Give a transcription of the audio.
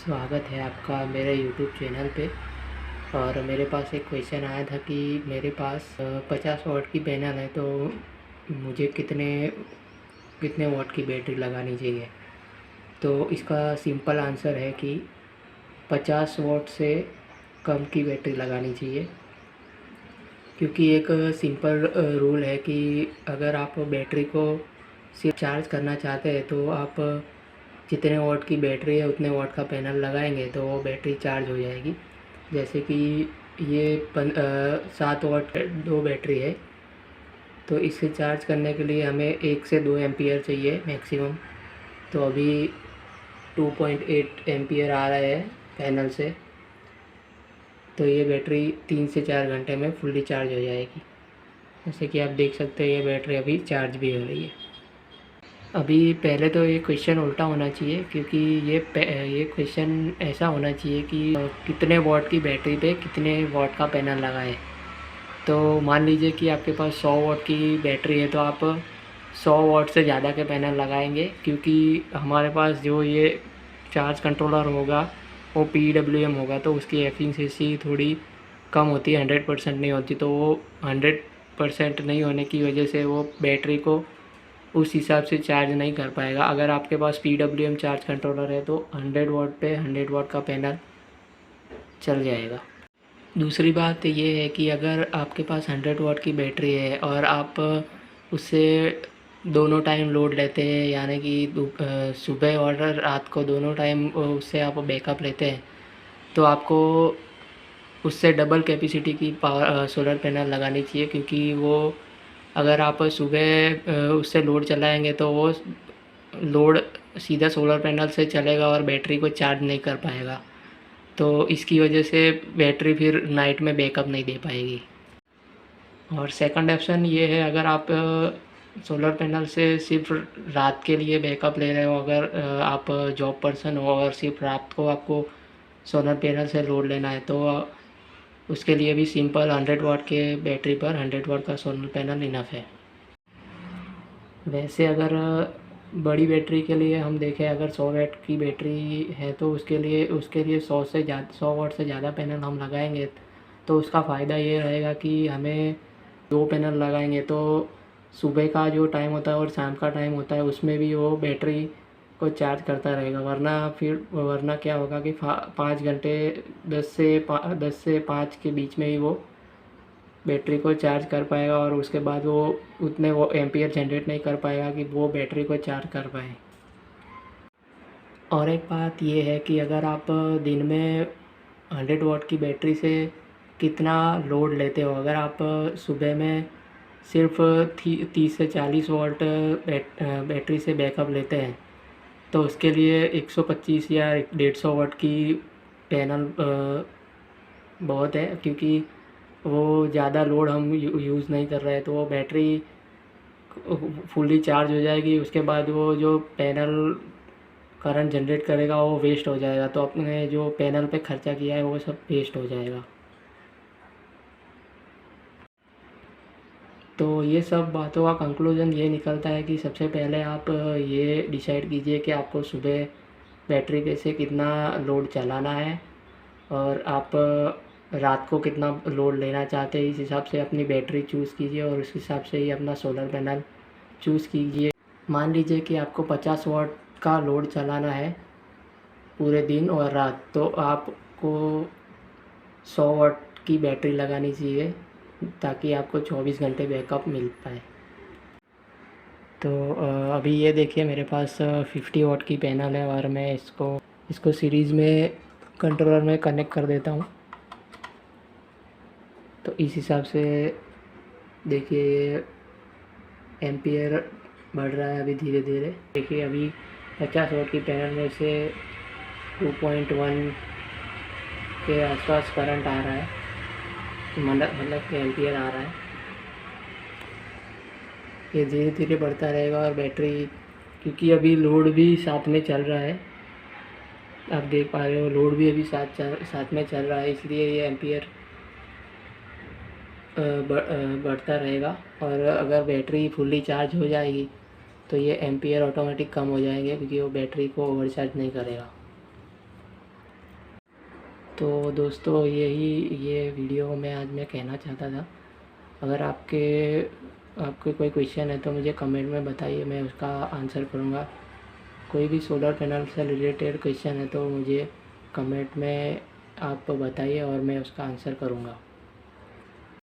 स्वागत है आपका मेरे यूट्यूब चैनल पे। और मेरे पास एक क्वेश्चन आया था कि मेरे पास 50 वाट की पैनल है, तो मुझे कितने कितने वाट की बैटरी लगानी चाहिए। तो इसका सिंपल आंसर है कि 50 वाट से कम की बैटरी लगानी चाहिए, क्योंकि एक सिंपल रूल है कि अगर आप बैटरी को सिर्फ चार्ज करना चाहते हैं तो आप जितने वाट की बैटरी है उतने वाट का पैनल लगाएंगे तो वो बैटरी चार्ज हो जाएगी। जैसे कि ये 7 वाट दो बैटरी है, तो इसे चार्ज करने के लिए हमें 1 से 2 एम्पियर चाहिए मैक्सिमम। तो अभी 2.8 एम्पियर आ रहा है पैनल से, तो ये बैटरी 3 से 4 घंटे में फुल्ली चार्ज हो जाएगी। जैसे कि आप देख सकते हैं ये बैटरी अभी चार्ज भी हो रही है। अभी पहले तो ये क्वेश्चन उल्टा होना चाहिए, क्योंकि ये क्वेश्चन ऐसा होना चाहिए कि कितने वाट की बैटरी पे कितने वाट का पैनल लगाएं। तो मान लीजिए कि आपके पास 100 वाट की बैटरी है, तो आप 100 वाट से ज़्यादा के पैनल लगाएंगे, क्योंकि हमारे पास जो ये चार्ज कंट्रोलर होगा वो PWM होगा, तो उसकी एफिशिएंसी थोड़ी कम होती है, 100% नहीं होती। तो वो 100% नहीं होने की वजह से वो बैटरी को उस हिसाब से चार्ज नहीं कर पाएगा। अगर आपके पास PWM चार्ज कंट्रोलर है तो 100 वाट पे 100 वाट का पैनल चल जाएगा। दूसरी बात ये है कि अगर आपके पास 100 वाट की बैटरी है और आप उससे दोनों टाइम लोड लेते हैं, यानी कि सुबह और रात को दोनों टाइम उससे आप बैकअप लेते हैं, तो आपको उससे डबल कैपेसिटी की पावर सोलर पैनल लगानी चाहिए। क्योंकि वो अगर आप सुबह उससे लोड चलाएंगे तो वो लोड सीधा सोलर पैनल से चलेगा और बैटरी को चार्ज नहीं कर पाएगा, तो इसकी वजह से बैटरी फिर नाइट में बैकअप नहीं दे पाएगी। और सेकंड ऑप्शन ये है, अगर आप सोलर पैनल से सिर्फ रात के लिए बैकअप ले रहे हो, अगर आप जॉब पर्सन हो और सिर्फ रात को आपको सोलर पैनल से लोड लेना है, तो उसके लिए भी सिंपल 100 वाट के बैटरी पर 100 वाट का सोलर पैनल इनफ है। वैसे अगर बड़ी बैटरी के लिए हम देखें, अगर 100 वाट की बैटरी है तो उसके लिए 100 वाट से ज़्यादा पैनल हम लगाएंगे, तो उसका फ़ायदा ये रहेगा कि हमें 2 पैनल लगाएंगे तो सुबह का जो टाइम होता है और शाम का टाइम होता है उसमें भी वो बैटरी को चार्ज करता रहेगा। वरना क्या होगा कि 5 घंटे 10 से 5 के बीच में ही वो बैटरी को चार्ज कर पाएगा, और उसके बाद वो उतने वो एम्पियर जनरेट नहीं कर पाएगा कि वो बैटरी को चार्ज कर पाए। और एक बात ये है कि अगर आप दिन में 100 वाट की बैटरी से कितना लोड लेते हो, अगर आप सुबह में सिर्फ 30 से 40 वाट बैटरी से बैकअप लेते हैं, तो उसके लिए 125 या 150 वाट की पैनल बहुत है। क्योंकि वो ज़्यादा लोड हम यूज़ नहीं कर रहे हैं, तो वो बैटरी फुल्ली चार्ज हो जाएगी। उसके बाद वो जो पैनल करंट जनरेट करेगा वो वेस्ट हो जाएगा, तो अपने जो पैनल पे खर्चा किया है वो सब वेस्ट हो जाएगा। तो ये सब बातों का कंक्लूजन ये निकलता है कि सबसे पहले आप ये डिसाइड कीजिए कि आपको सुबह बैटरी पे से कितना लोड चलाना है, और आप रात को कितना लोड लेना चाहते हैं। इस हिसाब से अपनी बैटरी चूज़ कीजिए और उस हिसाब से ही अपना सोलर पैनल चूज़ कीजिए। मान लीजिए कि आपको 50 वाट का लोड चलाना है पूरे दिन और रात, तो आपको 100 वाट की बैटरी लगानी चाहिए, ताकि आपको 24 घंटे बैकअप मिल पाए। तो अभी ये देखिए मेरे पास 50 वाट की पैनल है, और मैं इसको सीरीज़ में कंट्रोलर में कनेक्ट कर देता हूँ। तो इस हिसाब से देखिए ये एम्पियर बढ़ रहा है अभी धीरे धीरे। देखिए अभी 50 वाट की पैनल में से 2.1 के आसपास करंट आ रहा है, मतलब एम्पियर आ रहा है। ये धीरे धीरे बढ़ता रहेगा, और बैटरी, क्योंकि अभी लोड भी साथ में चल रहा है, आप देख पा रहे हो लोड भी अभी साथ में चल रहा है, इसलिए ये एम्पियर बढ़ता रहेगा। और अगर बैटरी फुल्ली चार्ज हो जाएगी तो ये एम्पियर ऑटोमेटिक कम हो जाएंगे, क्योंकि वो बैटरी को ओवरचार्ज नहीं करेगा। तो दोस्तों ये वीडियो में आज मैं कहना चाहता था। अगर आपके कोई क्वेश्चन है तो मुझे कमेंट में बताइए, मैं उसका आंसर करूँगा। कोई भी सोलर पैनल से रिलेटेड क्वेश्चन है तो मुझे कमेंट में आप बताइए और मैं उसका आंसर करूँगा।